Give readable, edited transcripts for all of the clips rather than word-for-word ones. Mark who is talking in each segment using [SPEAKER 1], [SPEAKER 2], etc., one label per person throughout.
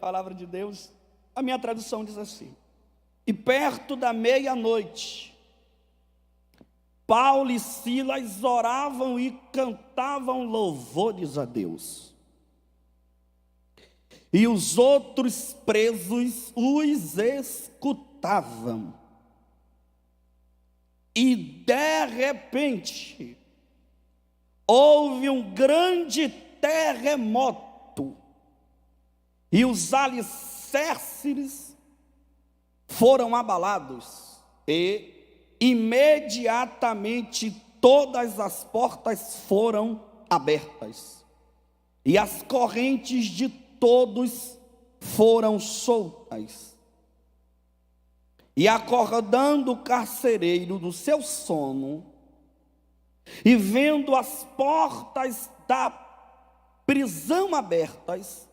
[SPEAKER 1] Palavra de Deus, a minha tradução diz assim: e perto da meia-noite, Paulo e Silas oravam e cantavam louvores a Deus. E os outros presos os escutavam. E de repente, houve um grande terremoto, e os alicerces foram abalados, e imediatamente todas as portas foram abertas, e as correntes de todos foram soltas. E acordando o carcereiro do seu sono, e vendo as portas da prisão abertas,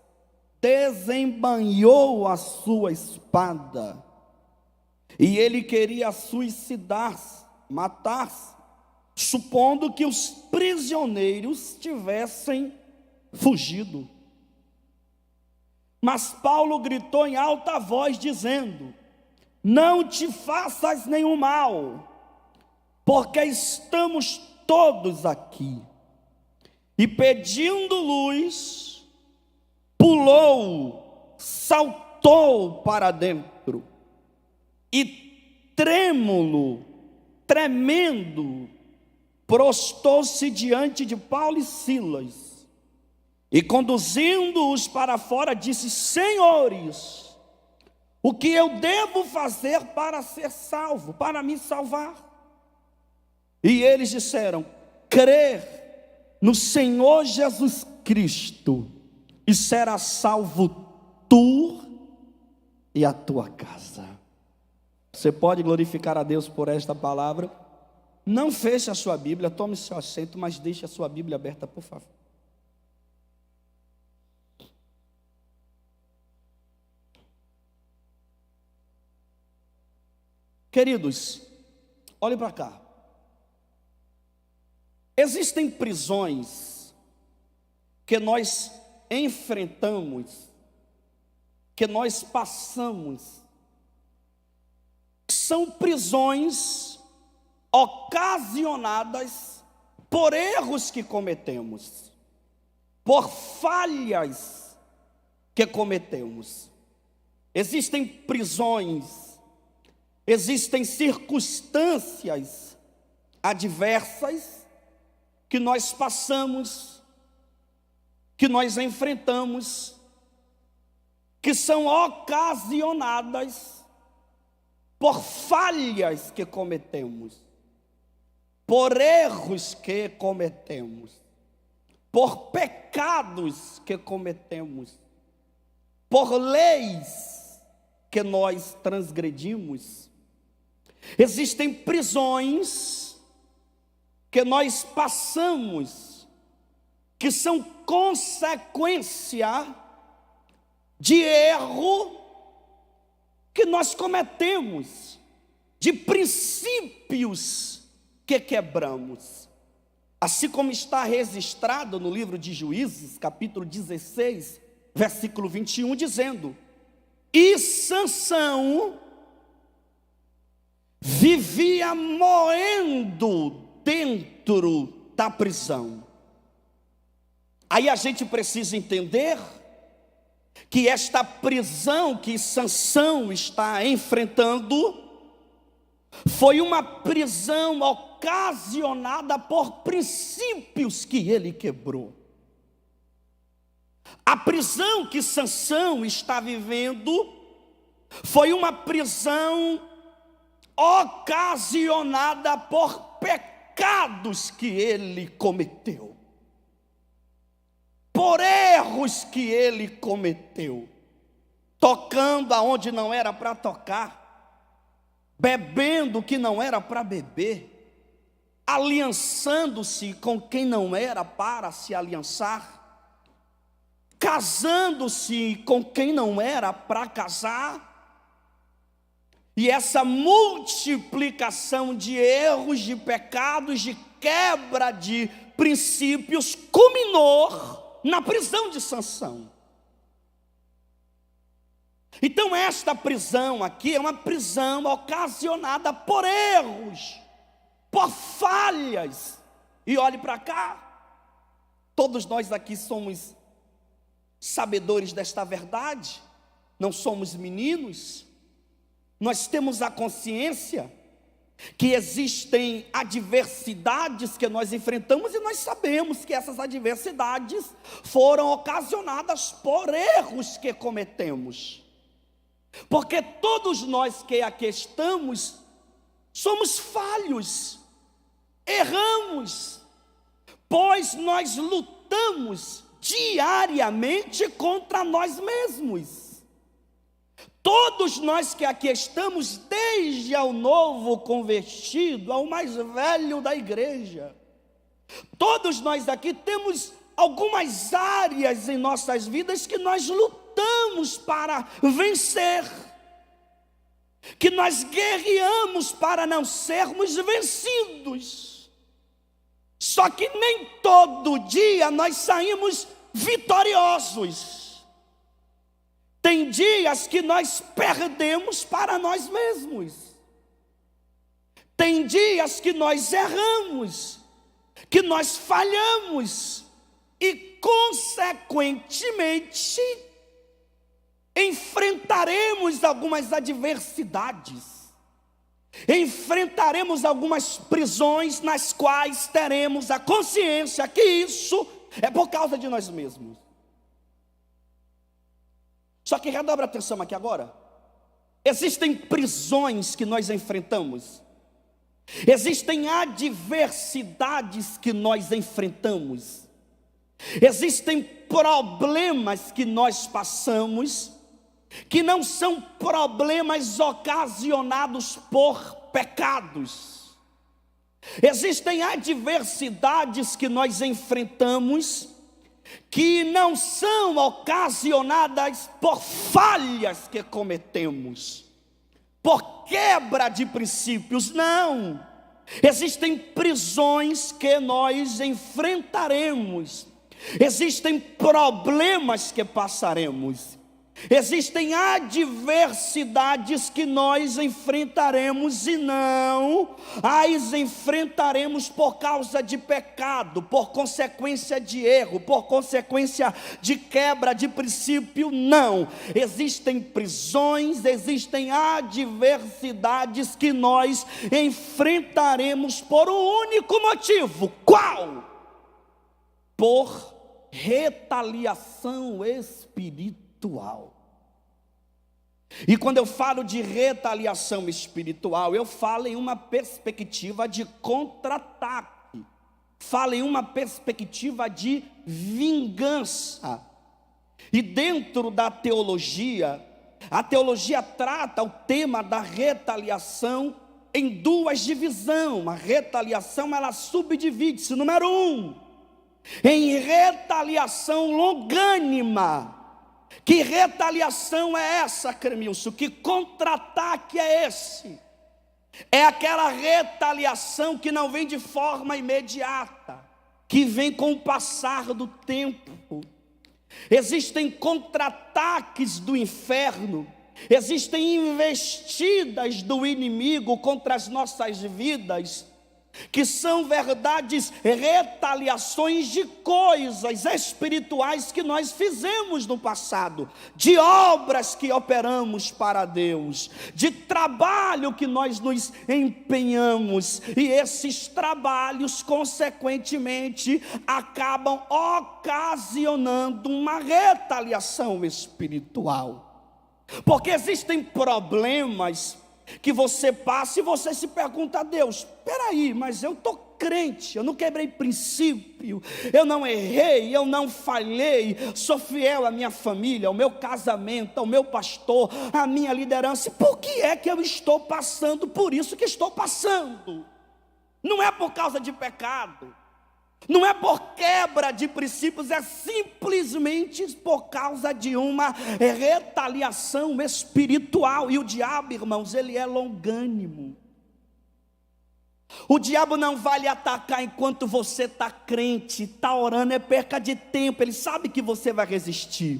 [SPEAKER 1] desembainhou a sua espada, e ele queria suicidar-se, matar-se, supondo que os prisioneiros tivessem fugido. Mas Paulo gritou em alta voz, dizendo: não te faças nenhum mal, porque estamos todos aqui. E pedindo luz, pulou, saltou para dentro, e tremendo, prostou-se diante de Paulo e Silas, e conduzindo-os para fora, disse: senhores, o que eu devo fazer para ser salvo, para me salvar? E eles disseram: crer no Senhor Jesus Cristo, e será salvo tu e a tua casa. Você pode glorificar a Deus por esta palavra? Não feche a sua Bíblia, tome seu assento, mas deixe a sua Bíblia aberta, por favor. Queridos, olhem para cá. Existem prisões que nós enfrentamos, que nós passamos, são prisões ocasionadas por erros que cometemos, por falhas que cometemos. Existem prisões, existem circunstâncias adversas que nós passamos, que nós enfrentamos, que são ocasionadas por falhas que cometemos, por erros que cometemos, por pecados que cometemos, por leis que nós transgredimos. Existem prisões que nós passamos, que são consequência de erro que nós cometemos, de princípios que quebramos. Assim como está registrado no livro de Juízes, capítulo 16, versículo 21, dizendo: e Sansão vivia moendo dentro da prisão. Aí a gente precisa entender que esta prisão que Sansão está enfrentando foi uma prisão ocasionada por princípios que ele quebrou. A prisão que Sansão está vivendo foi uma prisão ocasionada por pecados que ele cometeu, por erros que ele cometeu, tocando aonde não era para tocar, bebendo o que não era para beber, aliançando-se com quem não era para se aliançar, casando-se com quem não era para casar. E essa multiplicação de erros, de pecados, de quebra de princípios culminou na prisão de Sansão. Então esta prisão aqui é uma prisão ocasionada por erros, por falhas. E olhe para cá, todos nós aqui somos sabedores desta verdade, não somos meninos, nós temos a consciência que existem adversidades que nós enfrentamos e nós sabemos que essas adversidades foram ocasionadas por erros que cometemos. Porque todos nós que aqui estamos somos falhos, erramos, pois nós lutamos diariamente contra nós mesmos. Todos nós que aqui estamos, desde ao novo convertido, ao mais velho da igreja, todos nós aqui temos algumas áreas em nossas vidas que nós lutamos para vencer, que nós guerreamos para não sermos vencidos. Só que nem todo dia nós saímos vitoriosos. Tem dias que nós perdemos para nós mesmos. Tem dias que nós erramos, que nós falhamos e, consequentemente, enfrentaremos algumas adversidades, enfrentaremos algumas prisões nas quais teremos a consciência que isso é por causa de nós mesmos. Só que redobra a atenção aqui agora. Existem prisões que nós enfrentamos, existem adversidades que nós enfrentamos, existem problemas que nós passamos, que não são problemas ocasionados por pecados. Existem adversidades que nós enfrentamos, que não são ocasionadas por falhas que cometemos, por quebra de princípios, não. Existem prisões que nós enfrentaremos, existem problemas que passaremos, existem adversidades que nós enfrentaremos e não as enfrentaremos por causa de pecado, por consequência de erro, por consequência de quebra de princípio, não. Existem prisões, existem adversidades que nós enfrentaremos por um único motivo. Qual? Por retaliação espiritual. E quando eu falo de retaliação espiritual, eu falo em uma perspectiva de contra-ataque, falo em uma perspectiva de vingança. E dentro da teologia, a teologia trata o tema da retaliação em duas divisões. A retaliação, ela subdivide-se, número 1, em retaliação longânima. Que retaliação é essa, Cremilson? Que contra-ataque é esse? É aquela retaliação que não vem de forma imediata, que vem com o passar do tempo. Existem contra-ataques do inferno, existem investidas do inimigo contra as nossas vidas, que são verdades, retaliações de coisas espirituais que nós fizemos no passado, de obras que operamos para Deus, de trabalho que nós nos empenhamos, e esses trabalhos, consequentemente, acabam ocasionando uma retaliação espiritual, porque existem problemas que você passa e você se pergunta a Deus: peraí, mas eu estou crente, eu não quebrei princípio, eu não errei, eu não falhei, sou fiel à minha família, ao meu casamento, ao meu pastor, à minha liderança. Por que é que eu estou passando por isso que estou passando? Não é por causa de pecado, não é por quebra de princípios, é simplesmente por causa de uma retaliação espiritual. E o diabo, irmãos, ele é longânimo. O diabo não vai lhe atacar enquanto você está crente, está orando, é perca de tempo. Ele sabe que você vai resistir.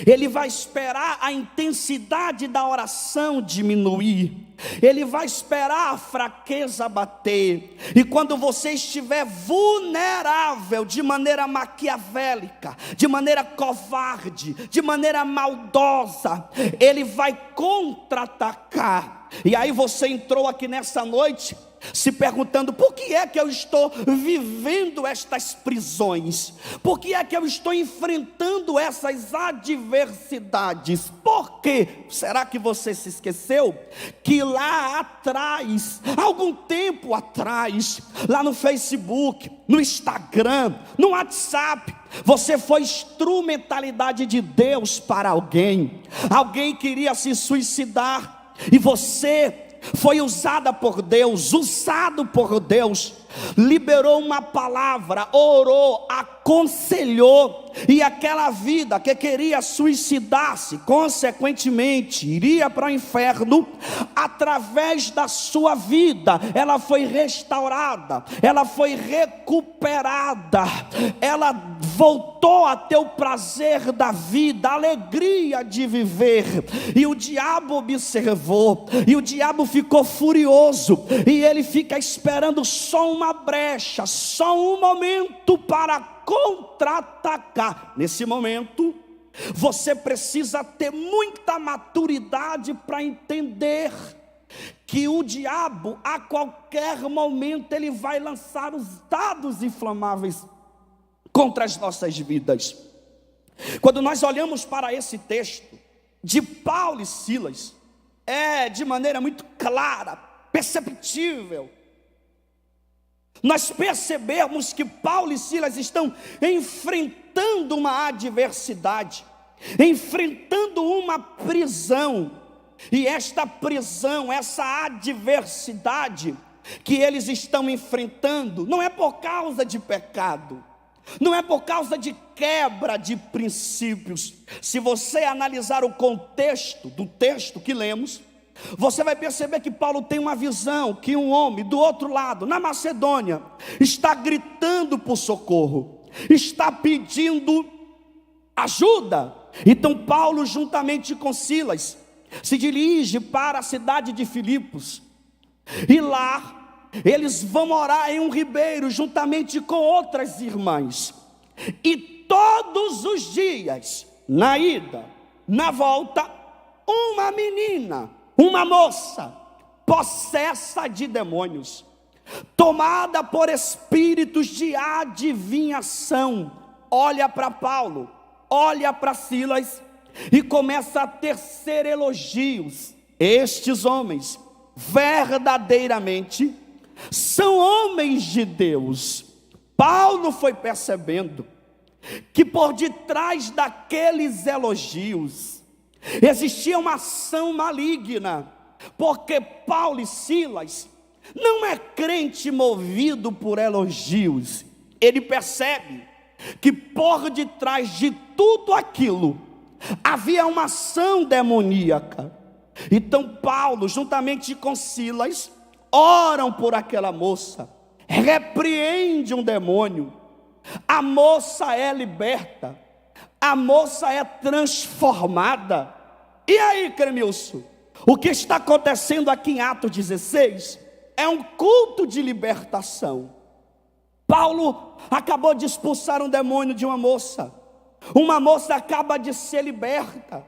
[SPEAKER 1] Ele vai esperar a intensidade da oração diminuir. Ele vai esperar a fraqueza bater. E quando você estiver vulnerável, de maneira maquiavélica, de maneira covarde, de maneira maldosa, Ele vai contra-atacar. E aí você entrou aqui nessa noite se perguntando: por que é que eu estou vivendo estas prisões? Por que é que eu estou enfrentando essas adversidades? Por quê? Será que você se esqueceu que lá atrás, algum tempo atrás, lá no Facebook, no Instagram, no WhatsApp, você foi instrumentalidade de Deus para alguém? Alguém queria se suicidar e você foi usada por Deus, usado por Deus, liberou uma palavra, orou, aconselhou, e aquela vida que queria suicidar-se, consequentemente iria para o inferno. Através da sua vida, ela foi restaurada, ela foi recuperada, ela voltou a ter o prazer da vida, a alegria de viver. E o diabo observou, e o diabo ficou furioso, e ele fica esperando só uma brecha, só um momento para contra-atacar. Nesse momento, você precisa ter muita maturidade para entender que o diabo, a qualquer momento, ele vai lançar os dados inflamáveis contra as nossas vidas. Quando nós olhamos para esse texto de Paulo e Silas, é de maneira muito clara, perceptível, nós percebemos que Paulo e Silas estão enfrentando uma adversidade, enfrentando uma prisão. E esta prisão, essa adversidade que eles estão enfrentando, não é por causa de pecado, não é por causa de quebra de princípios. Se você analisar o contexto do texto que lemos, você vai perceber que Paulo tem uma visão, que um homem do outro lado, na Macedônia, está gritando por socorro, está pedindo ajuda. Então Paulo, juntamente com Silas, se dirige para a cidade de Filipos, e lá eles vão morar em um ribeiro, juntamente com outras irmãs. E todos os dias, na ida, na volta, uma menina, uma moça, possessa de demônios, tomada por espíritos de adivinhação, olha para Paulo, olha para Silas e começa a tecer elogios. Estes homens, verdadeiramente, são homens de Deus. Paulo foi percebendo que por detrás daqueles elogios existia uma ação maligna, porque Paulo e Silas não é crente movido por elogios. Ele percebe que por detrás de tudo aquilo havia uma ação demoníaca. Então Paulo, juntamente com Silas, oram por aquela moça, repreende um demônio, a moça é liberta, a moça é transformada. E aí, Cremilson, o que está acontecendo aqui em Atos 16 é um culto de libertação. Paulo acabou de expulsar um demônio de uma moça acaba de ser liberta.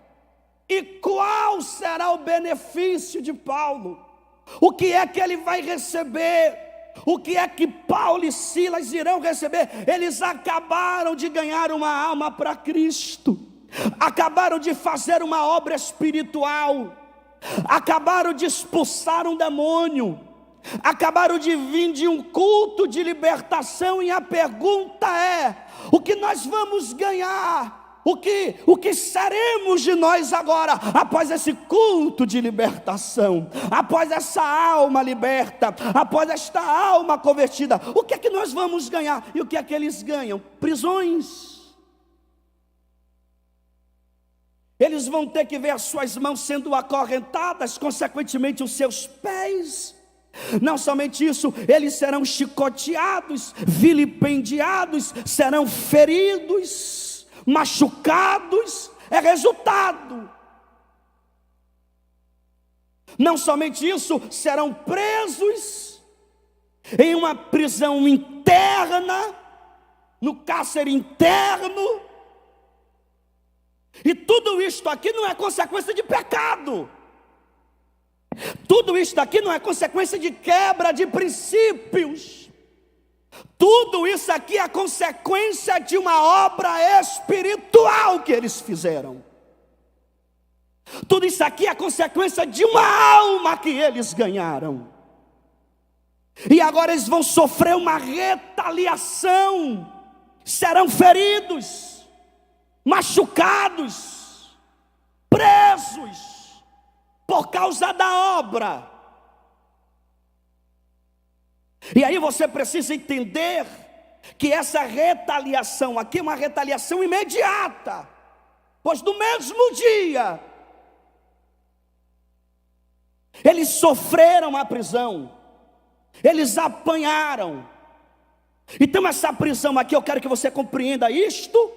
[SPEAKER 1] E qual será o benefício de Paulo? O que é que ele vai receber? O que é que Paulo e Silas irão receber? Eles acabaram de ganhar uma alma para Cristo, acabaram de fazer uma obra espiritual, acabaram de expulsar um demônio, acabaram de vir de um culto de libertação. E a pergunta é: o que nós vamos ganhar? O que seremos de nós agora, após esse culto de libertação, após essa alma liberta, após esta alma convertida? O que é que nós vamos ganhar? E o que é que eles ganham? Prisões. Eles vão ter que ver as suas mãos sendo acorrentadas, consequentemente os seus pés. Não somente isso, eles serão chicoteados, vilipendiados, serão feridos, machucados, é resultado. Não somente isso, serão presos em uma prisão interna, no cárcere interno. E tudo isto aqui não é consequência de pecado. Tudo isto aqui não é consequência de quebra de princípios. Tudo isso aqui é consequência de uma obra espiritual que eles fizeram. Tudo isso aqui é consequência de uma alma que eles ganharam. E agora eles vão sofrer uma retaliação. Serão feridos, machucados, presos, por causa da obra. E aí você precisa entender que essa retaliação aqui é uma retaliação imediata, pois no mesmo dia eles sofreram a prisão, eles apanharam. Então essa prisão aqui, eu quero que você compreenda isto,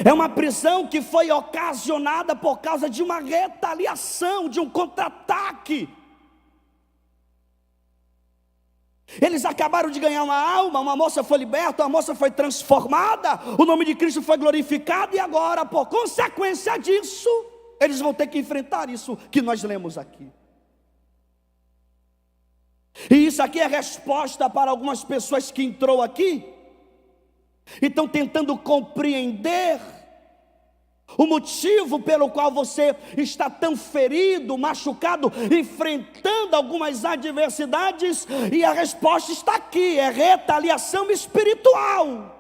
[SPEAKER 1] é uma prisão que foi ocasionada por causa de uma retaliação, de um contra-ataque. Eles acabaram de ganhar uma alma, uma moça foi liberta, uma moça foi transformada, o nome de Cristo foi glorificado, e agora, por consequência disso, eles vão ter que enfrentar isso que nós lemos aqui. E isso aqui é resposta para algumas pessoas que entrou aqui e estão tentando compreender o motivo pelo qual você está tão ferido, machucado, enfrentando algumas adversidades, e a resposta está aqui: é retaliação espiritual.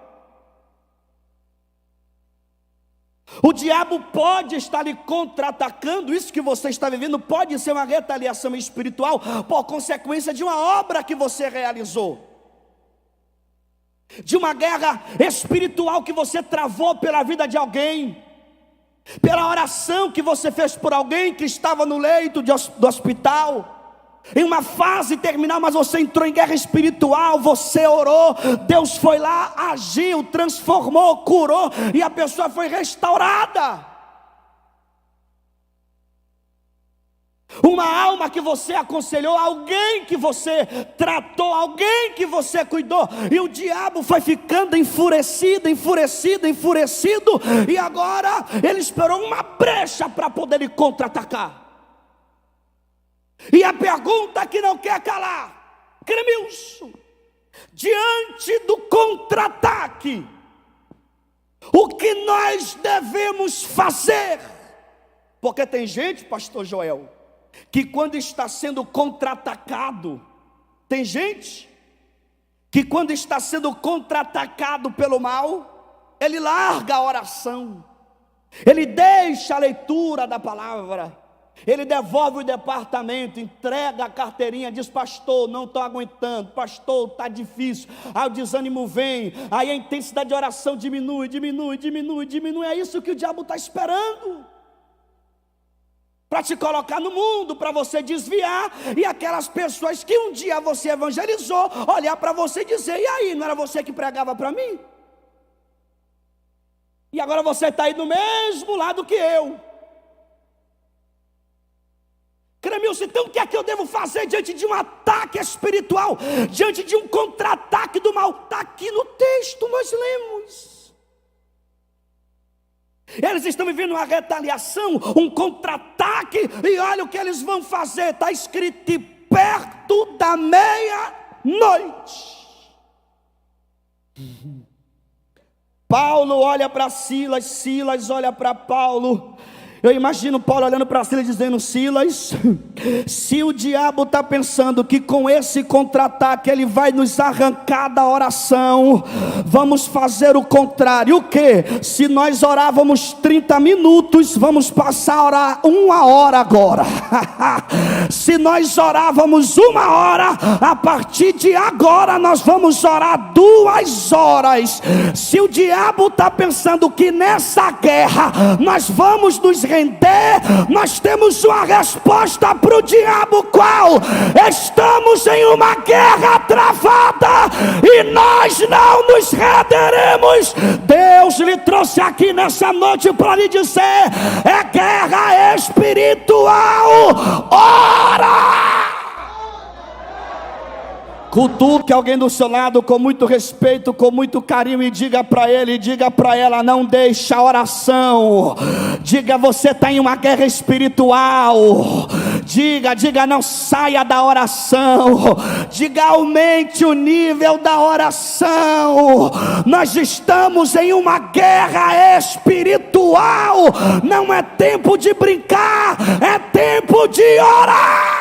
[SPEAKER 1] O diabo pode estar lhe contra-atacando, isso que você está vivendo pode ser uma retaliação espiritual, por consequência de uma obra que você realizou, de uma guerra espiritual que você travou pela vida de alguém, pela oração que você fez por alguém que estava no leito do hospital, em uma fase terminal, mas você entrou em guerra espiritual, você orou, Deus foi lá, agiu, transformou, curou, e a pessoa foi restaurada. Uma alma que você aconselhou, alguém que você tratou, alguém que você cuidou, e o diabo foi ficando enfurecido, e agora ele esperou uma brecha para poder lhe contra-atacar. E a pergunta que não quer calar: Cremilson, diante do contra-ataque, o que nós devemos fazer? Porque tem gente, pastor Joel, que quando está sendo contra-atacado, tem gente que quando está sendo contra-atacado pelo mal, ele larga a oração, ele deixa a leitura da palavra, ele devolve o departamento, entrega a carteirinha, diz: pastor, não estou aguentando, pastor, está difícil. Aí o desânimo vem, aí a intensidade de oração diminui. É isso que o diabo está esperando, para te colocar no mundo, para você desviar, e aquelas pessoas que um dia você evangelizou, olhar para você e dizer: e aí, não era você que pregava para mim? E agora você está aí do mesmo lado que eu. Cremilson, então o que é que eu devo fazer diante de um ataque espiritual, diante de um contra-ataque do mal? Está aqui no texto, nós lemos. Eles estão vivendo uma retaliação, um contra-ataque, e olha o que eles vão fazer, está escrito: perto da meia-noite. Paulo olha para Silas, Silas olha para Paulo. Eu imagino Paulo olhando para Silas dizendo: Silas, se o diabo está pensando que com esse contra-ataque ele vai nos arrancar da oração, vamos fazer o contrário. O que? Se nós orávamos 30 minutos, vamos passar a orar 1 hora agora. Se nós orávamos 1 hora, a partir de agora nós vamos orar 2 horas. Se o diabo está pensando que nessa guerra nós vamos nos render, nós temos uma resposta para o diabo, qual? Estamos em uma guerra travada e nós não nos renderemos. Deus lhe trouxe aqui nessa noite para lhe dizer: é guerra espiritual. Ora! Cutuque alguém do seu lado com muito respeito, com muito carinho, e diga para ele, diga para ela: não deixe a oração. Diga: você está em uma guerra espiritual. Diga, não saia da oração. Diga: aumente o nível da oração. Nós estamos em uma guerra espiritual. Não é tempo de brincar, é tempo de orar.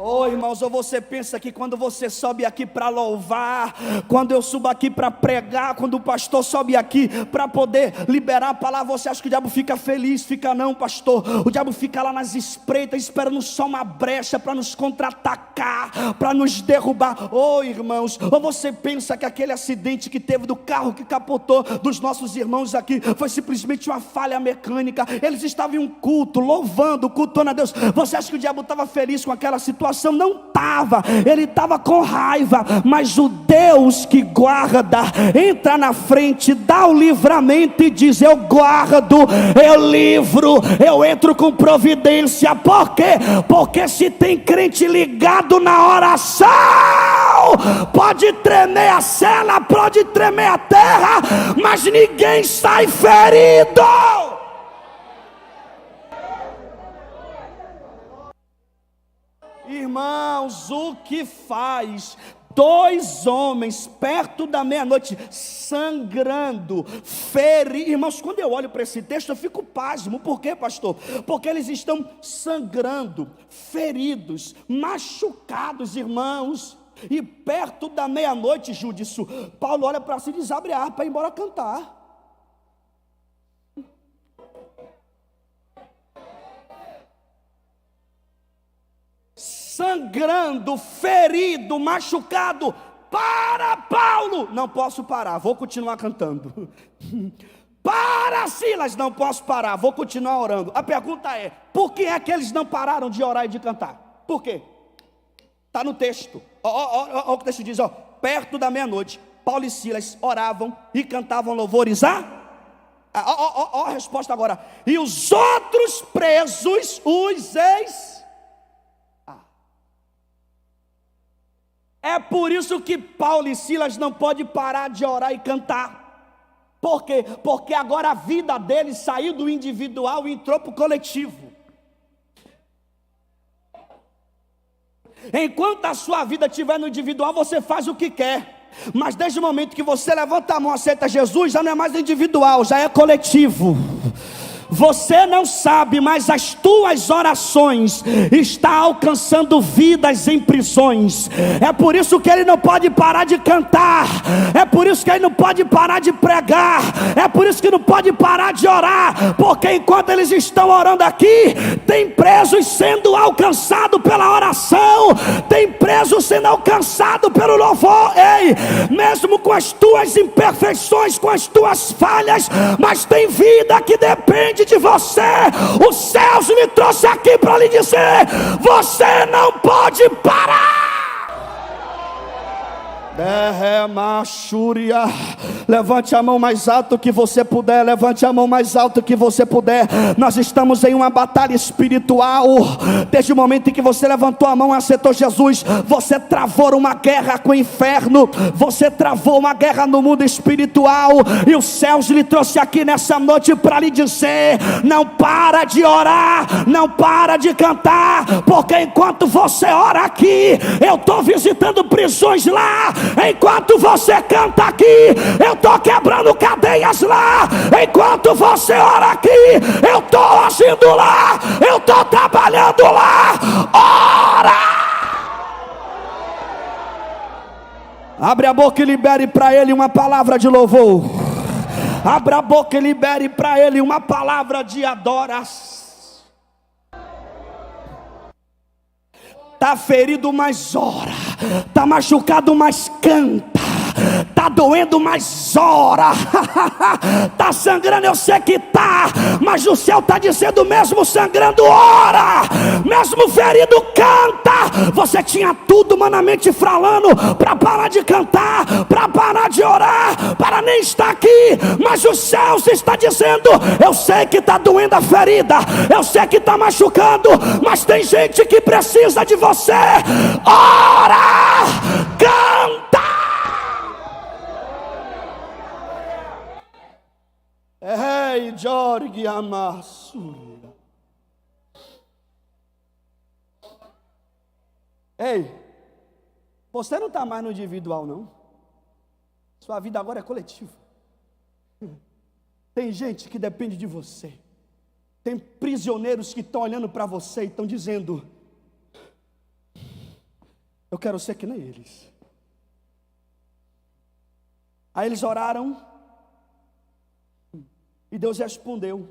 [SPEAKER 1] Oh, irmãos, ou você pensa que quando você sobe aqui para louvar, quando eu subo aqui para pregar, quando o pastor sobe aqui para poder liberar a palavra, você acha que o diabo fica feliz? Fica não, pastor. O diabo fica lá nas espreitas, esperando só uma brecha para nos contra-atacar, para nos derrubar. Oh, irmãos, ou você pensa que aquele acidente que teve do carro que capotou dos nossos irmãos aqui foi simplesmente uma falha mecânica? Eles estavam em um culto, louvando, cultuando a Deus. Você acha que o diabo estava feliz com aquela situação? Não estava, ele estava com raiva. Mas o Deus que guarda entra na frente, dá o livramento e diz: eu guardo, eu livro, eu entro com providência. Por quê? Porque se tem crente ligado na oração, pode tremer a cela, pode tremer a terra, mas ninguém sai ferido. Irmãos, o que faz 2 homens perto da meia-noite sangrando, feridos? Irmãos, quando eu olho para esse texto eu fico pasmo. Por quê, pastor? Porque eles estão sangrando, feridos, machucados, irmãos. E perto da meia-noite, Júdice, Paulo olha para si e diz: abre a harpa e embora cantar. Sangrando, ferido, machucado. Para, Paulo! Não posso parar, vou continuar cantando. Para, Silas! Não posso parar, vou continuar orando. A pergunta é: por que é que eles não pararam de orar e de cantar? Por quê? Está no texto. Olha o que o texto diz, ó. Perto da meia-noite, Paulo e Silas oravam e cantavam louvores a resposta agora. E os outros presos, os ex... É por isso que Paulo e Silas não podem parar de orar e cantar. Por quê? Porque agora a vida deles saiu do individual e entrou para o coletivo. Enquanto a sua vida estiver no individual, você faz o que quer. Mas desde o momento que você levanta a mão e aceita Jesus, já não é mais individual, já é coletivo. Você não sabe, mas as tuas orações estão alcançando vidas em prisões. É por isso que ele não pode parar de cantar. É por isso que ele não pode parar de pregar. É por isso que não pode parar de orar. Porque enquanto eles estão orando aqui, tem presos sendo alcançados pela oração. Tem presos sendo alcançados pelo louvor. Ei, mesmo com as tuas imperfeições, com as tuas falhas, mas tem vida que depende de você. Os céus me trouxe aqui para lhe dizer: você não pode parar. Levante a mão mais alto que você puder. Levante a mão mais alto que você puder. Nós estamos em uma batalha espiritual. Desde o momento em que você levantou a mão e aceitou Jesus, você travou uma guerra com o inferno. Você travou uma guerra no mundo espiritual. E os céus lhe trouxe aqui nessa noite para lhe dizer: não para de orar, não para de cantar. Porque enquanto você ora aqui, eu estou visitando prisões lá. Enquanto você canta aqui, eu estou quebrando cadeias lá. Enquanto você ora aqui, eu estou agindo lá. Eu estou trabalhando lá. Ora! Abre a boca e libere para ele uma palavra de louvor. Abra a boca e libere para ele uma palavra de adoração. Está ferido, mas ora. Está machucado, mas canta. Está doendo, mas ora. Está sangrando, eu sei que está, mas o céu está dizendo: mesmo sangrando, ora. Mesmo ferido, canta. Você tinha tudo humanamente falando para parar de cantar, para parar de orar, para nem estar aqui, mas o céu está dizendo: eu sei que está doendo a ferida, eu sei que está machucando, mas tem gente que precisa de você. Ora, canta. Ei, Jorge Amassu. Ei, você não está mais no individual, não. Sua vida agora é coletiva. Tem gente que depende de você. Tem prisioneiros que estão olhando para você e estão dizendo: eu quero ser que nem eles. Aí eles oraram e Deus respondeu.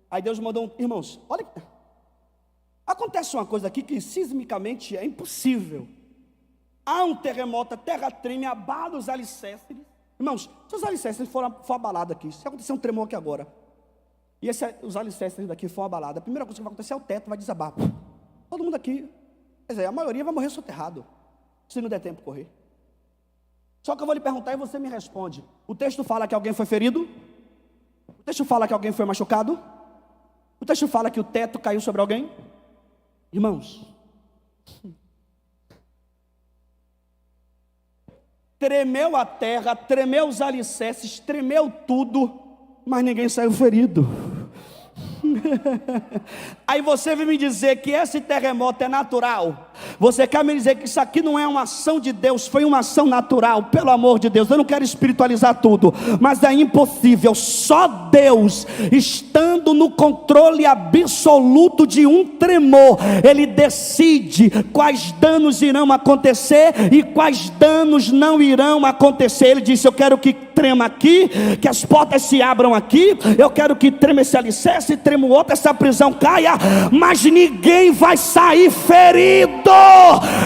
[SPEAKER 1] Aí Deus mandou irmãos, olha, acontece uma coisa aqui que sismicamente é impossível. Há um terremoto, a terra treme, abala os alicerces. Irmãos, se os alicerces for abalados aqui, se acontecer um tremor aqui agora, e os alicerces daqui for abalados, a primeira coisa que vai acontecer é o teto vai desabar. Todo mundo aqui, quer dizer, a maioria vai morrer soterrado, se não der tempo de correr. Só que eu vou lhe perguntar e você me responde: o texto fala que alguém foi ferido? O texto fala que alguém foi machucado? O texto fala que o teto caiu sobre alguém? Irmãos, tremeu a terra, tremeu os alicerces, tremeu tudo, mas ninguém saiu ferido. Aí você vem me dizer que esse terremoto é natural? Você quer me dizer que isso aqui não é uma ação de Deus, foi uma ação natural? Pelo amor de Deus, eu não quero espiritualizar tudo, mas é impossível. Só Deus, estando no controle absoluto de um tremor, Ele decide quais danos irão acontecer e quais danos não irão acontecer. Ele disse: eu quero que trema aqui, que as portas se abram aqui, eu quero que trema esse alicerce, trema o outro, essa prisão caia, mas ninguém vai sair ferido,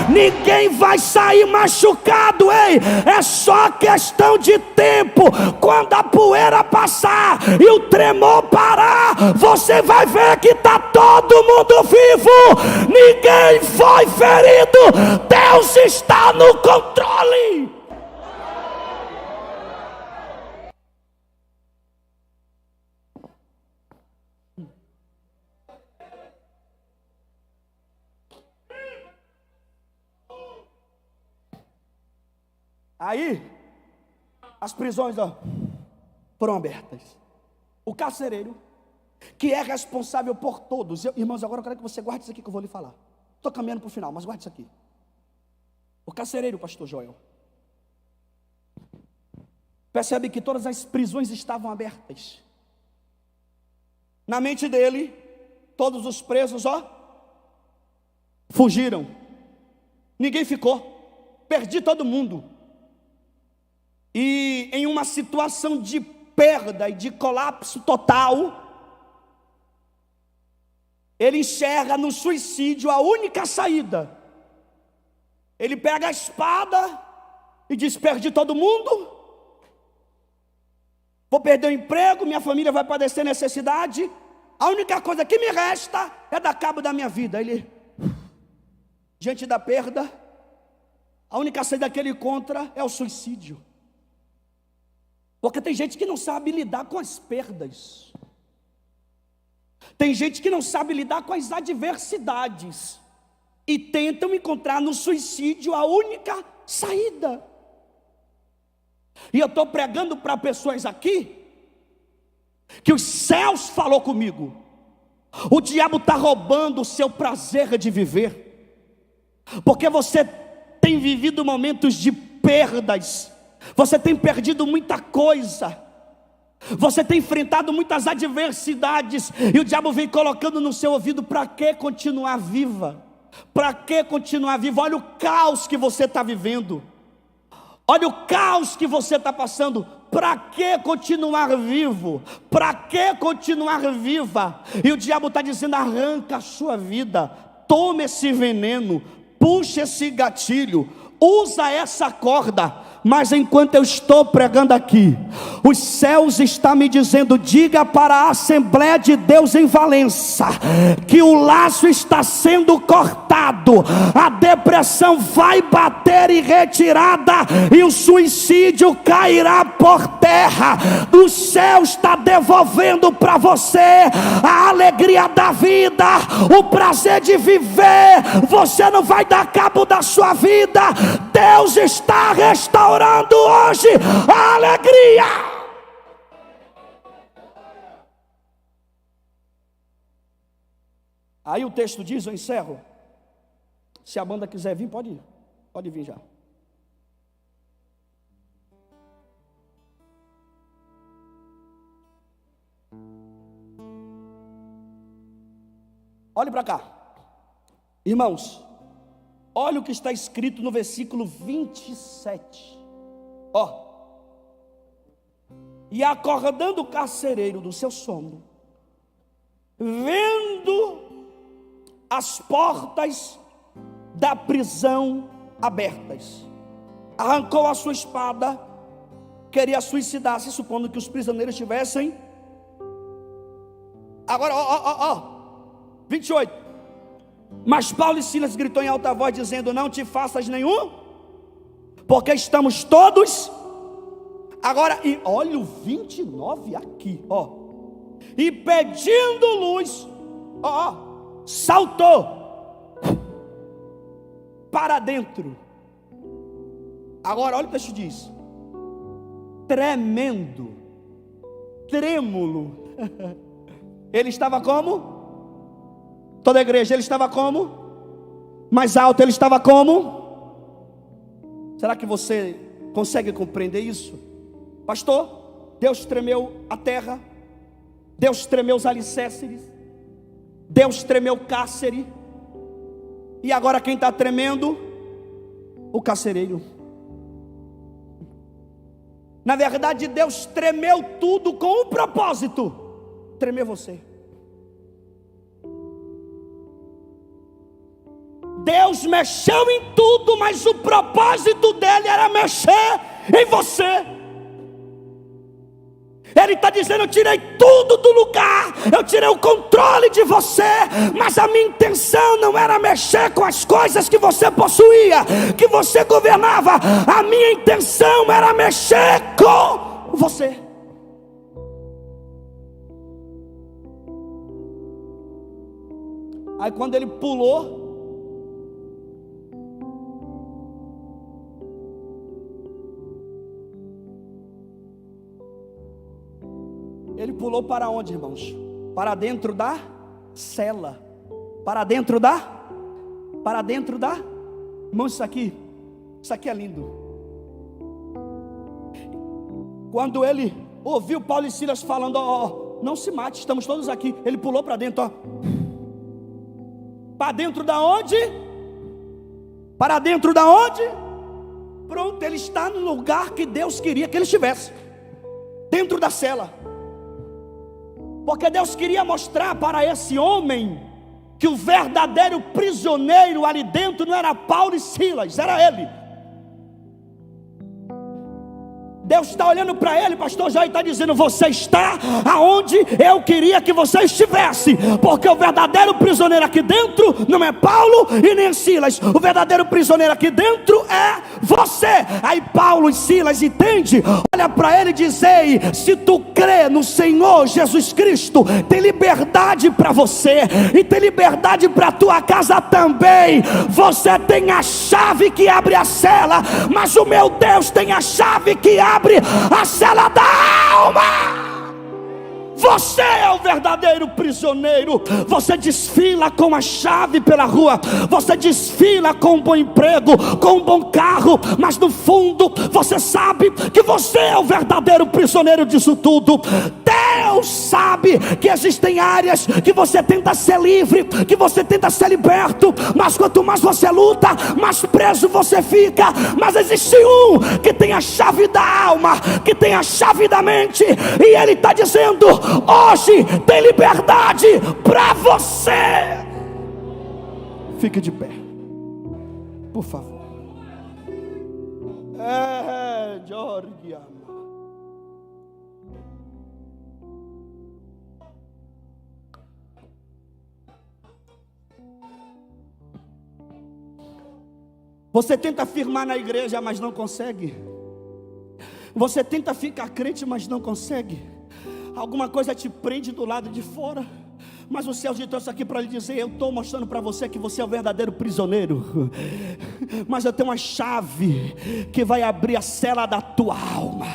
[SPEAKER 1] ninguém vai sair machucado. Ei, é só questão de tempo. Quando a poeira passar e o tremor parar, você vai ver que está todo mundo vivo, ninguém foi ferido, Deus está no controle. Aí, as prisões foram abertas. O carcereiro, que é responsável por todos, irmãos, agora eu quero que você guarde isso aqui que eu vou lhe falar. Estou caminhando para o final, mas guarde isso aqui. O carcereiro, pastor Joel, percebe que todas as prisões estavam abertas. Na mente dele, todos os presos, fugiram. Ninguém ficou. Perdi todo mundo. E em uma situação de perda e de colapso total, ele enxerga no suicídio a única saída. Ele pega a espada e diz: perdi todo mundo, vou perder o emprego, minha família vai padecer necessidade, a única coisa que me resta é dar cabo da minha vida. Ele, diante da perda, a única saída que ele encontra é o suicídio. Porque tem gente que não sabe lidar com as perdas. Tem gente que não sabe lidar com as adversidades e tentam encontrar no suicídio a única saída. E eu estou pregando para pessoas aqui que os céus falou comigo. O diabo está roubando o seu prazer de viver, porque você tem vivido momentos de perdas. Você tem perdido muita coisa, você tem enfrentado muitas adversidades, e o diabo vem colocando no seu ouvido: para que continuar viva? Para que continuar viva? Olha o caos que você está vivendo, olha o caos que você está passando. Para que continuar vivo? Para que continuar viva? E o diabo está dizendo: arranca a sua vida, toma esse veneno, puxa esse gatilho, usa essa corda, Mas enquanto eu estou pregando aqui, os céus estão me dizendo: diga para a Assembleia de Deus em Valença que o laço está sendo cortado, a depressão vai bater em retirada e o suicídio cairá por terra. O céu está devolvendo para você a alegria da vida, o prazer de viver. Você não vai dar cabo da sua vida. Deus está restaurando hoje a alegria. Aí o texto diz, eu encerro. Se a banda quiser vir, pode ir. Pode vir já. Olhe para cá. Irmãos, olha o que está escrito no versículo 27. Ó. E acordando o carcereiro do seu sono, vendo as portas da prisão abertas, arrancou a sua espada, queria suicidar-se, supondo que os prisioneiros tivessem. Agora, 28. Mas Paulo e Silas gritou em alta voz, dizendo: não te faças nenhum, porque estamos todos. Agora, e olha o 29 aqui, ó. E pedindo luz, saltou para dentro. Agora olha o que o texto diz: tremendo, trêmulo. Ele estava como? Toda a igreja, ele estava como? Mais alto, ele estava como? Será que você consegue compreender isso? Pastor, Deus tremeu a terra, Deus tremeu os alicerces, Deus tremeu o cárcere, e agora quem está tremendo? O carcereiro. Na verdade, Deus tremeu tudo com um propósito: tremer você. Deus mexeu em tudo, mas o propósito dele era mexer em você. Ele está dizendo: eu tirei tudo do lugar, eu tirei o controle de você, mas a minha intenção não era mexer com as coisas que você possuía, que você governava. A minha intenção era mexer com você. Aí quando ele pulou, ele pulou para onde, irmãos? Para dentro da cela. Para dentro da? Irmãos, isso aqui é lindo. Quando ele ouviu Paulo e Silas falando: não se mate, estamos todos aqui. Ele pulou para dentro, Para dentro da onde? Para dentro da onde? Pronto, ele está no lugar que Deus queria que ele estivesse. Dentro da cela. Porque Deus queria mostrar para esse homem que o verdadeiro prisioneiro ali dentro não era Paulo e Silas, era ele. Deus está olhando para ele, pastor Jair está dizendo: você está aonde eu queria que você estivesse, porque o verdadeiro prisioneiro aqui dentro não é Paulo e nem Silas, o verdadeiro prisioneiro aqui dentro é você. Aí Paulo e Silas entende, olha para ele e diz: ei, se tu crê no Senhor Jesus Cristo, tem liberdade para você, e tem liberdade para tua casa também. Você tem a chave que abre a cela, mas o meu Deus tem a chave que abre a cela da alma. Você é o verdadeiro prisioneiro. Você desfila com a chave pela rua, você desfila com um bom emprego, com um bom carro, mas no fundo você sabe que você é o verdadeiro prisioneiro disso tudo. Deus sabe que existem áreas que você tenta ser livre, que você tenta ser liberto, mas quanto mais você luta, mais preso você fica. Mas existe um que tem a chave da alma, que tem a chave da mente, e ele está dizendo: hoje tem liberdade para você. Fique de pé, por favor. Georgia. Você tenta firmar na igreja, mas não consegue. Você tenta ficar crente, mas não consegue. Alguma coisa te prende do lado de fora. Mas o céu te trouxe aqui para lhe dizer: eu estou mostrando para você que você é o verdadeiro prisioneiro. Mas eu tenho uma chave que vai abrir a cela da tua alma.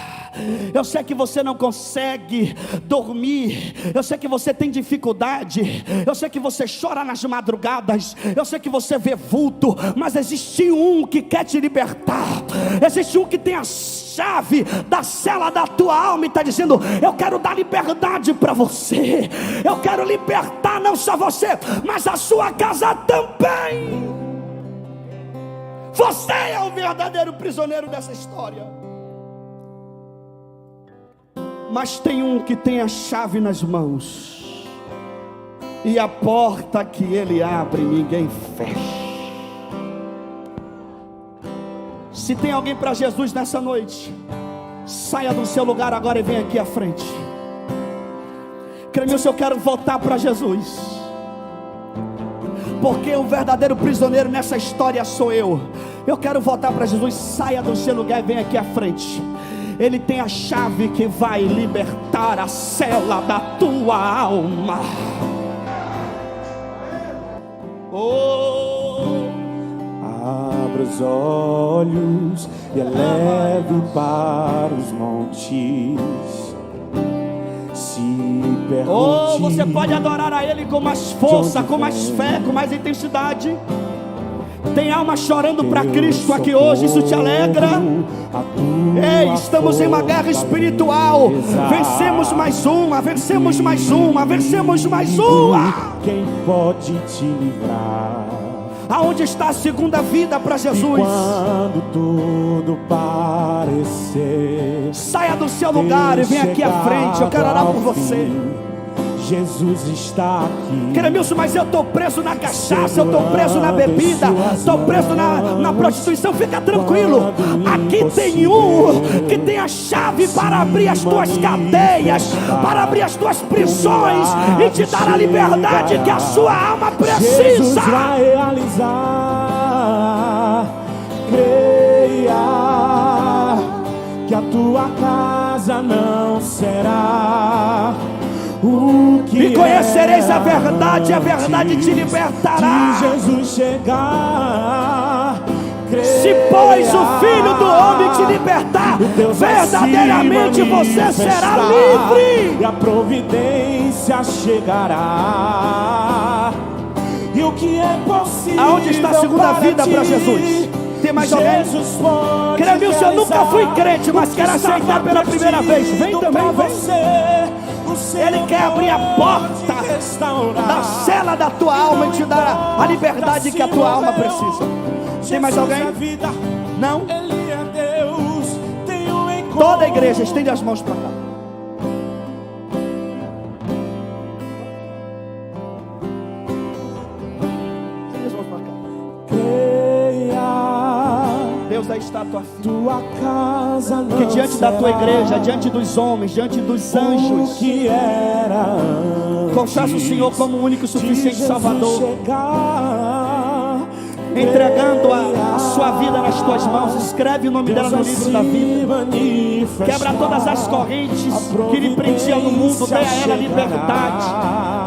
[SPEAKER 1] Eu sei que você não consegue dormir, eu sei que você tem dificuldade, eu sei que você chora nas madrugadas, eu sei que você vê vulto, mas existe um que quer te libertar. Existe um que tem a chave da cela da tua alma e está dizendo: eu quero dar liberdade para você. Eu quero libertar não só você, mas a sua casa também. Você é o verdadeiro prisioneiro dessa história. Mas tem um que tem a chave nas mãos, e a porta que ele abre, ninguém fecha. Se tem alguém para Jesus nessa noite, saia do seu lugar agora e venha aqui à frente. Crê-me, eu quero voltar para Jesus, porque o verdadeiro prisioneiro nessa história sou eu. Eu quero voltar para Jesus. Saia do seu lugar e venha aqui à frente. Ele tem a chave que vai libertar a cela da tua alma. Oh,
[SPEAKER 2] abra os olhos e eleve para os montes. Se pergunte,
[SPEAKER 1] oh, você pode adorar a Ele com mais força, com mais fé, com mais intensidade. Tem alma chorando para Cristo aqui hoje, isso te alegra? Ei, estamos em uma guerra espiritual. Vencemos mais uma, vencemos mais uma, vencemos mais uma.
[SPEAKER 2] Quem pode te livrar?
[SPEAKER 1] Aonde está a segunda vida para Jesus?
[SPEAKER 2] Quando tudo parecer,
[SPEAKER 1] saia do seu lugar e vem aqui à frente. Eu quero orar por você.
[SPEAKER 2] Jesus está aqui.
[SPEAKER 1] Cremilson, mas eu estou preso na cachaça, eu estou preso na bebida, estou preso na prostituição. Fica tranquilo, aqui tem um que tem a chave para abrir as tuas cadeias, para abrir as tuas prisões e te dar a liberdade que a sua alma precisa.
[SPEAKER 2] Jesus vai realizar. Creia que a tua casa não será.
[SPEAKER 1] E conhecereis a verdade te libertará.
[SPEAKER 2] De Jesus chegar,
[SPEAKER 1] se pois o Filho do Homem te libertar, verdadeiramente você será livre.
[SPEAKER 2] E a providência chegará. E o que é possível?
[SPEAKER 1] Aonde está a segunda vida para Jesus? Tem mais alguém? Cremilson, eu nunca fui crente, mas quero aceitar pela primeira vez. Vem também, vem. Ele quer abrir a porta da cela da tua alma e te dar a liberdade que a tua alma precisa. Tem mais alguém? Não? Toda a igreja, estende as mãos para cá. Estende as mãos para cá. Deus, aí está a tua filha,
[SPEAKER 2] tua casa não
[SPEAKER 1] que diante da tua igreja, diante dos homens, diante dos anjos,
[SPEAKER 2] que era
[SPEAKER 1] confessa o Senhor como o único e suficiente Salvador, entregando a sua vida nas tuas mãos. Escreve o nome dela no livro da vida. Quebra todas as correntes que lhe prendiam no mundo. Dê a ela liberdade.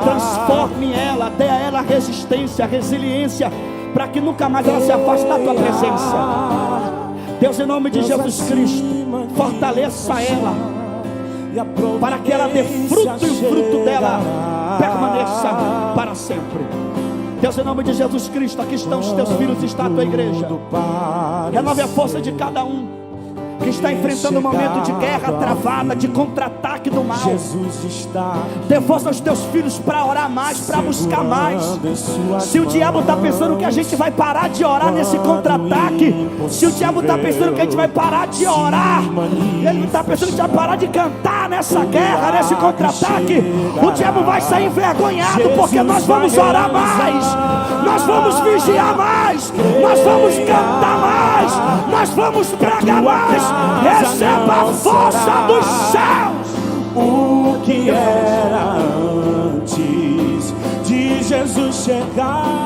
[SPEAKER 1] Transforme ela, dê a ela resistência, resiliência, para que nunca mais ela se afaste da tua presença. Deus, em nome de Jesus Cristo, fortaleça ela, para que ela dê fruto e o fruto dela permaneça para sempre. Deus, em nome de Jesus Cristo, aqui estão os teus filhos, está a tua igreja. Renove a força de cada um que está enfrentando um momento de guerra travada, de contra-ataque do mal. Dê força aos teus filhos para orar mais, para buscar mais. Se o diabo está pensando que a gente vai parar de orar nesse contra-ataque, se o diabo está pensando que a gente vai parar de orar, ele está pensando que a gente vai parar de cantar nessa guerra, nesse contra-ataque, o diabo vai sair envergonhado, porque nós vamos orar mais, nós vamos vigiar mais, nós vamos cantar mais. mais, nós vamos pregar mais. Receba a força dos céus.
[SPEAKER 2] O que era antes de Jesus chegar.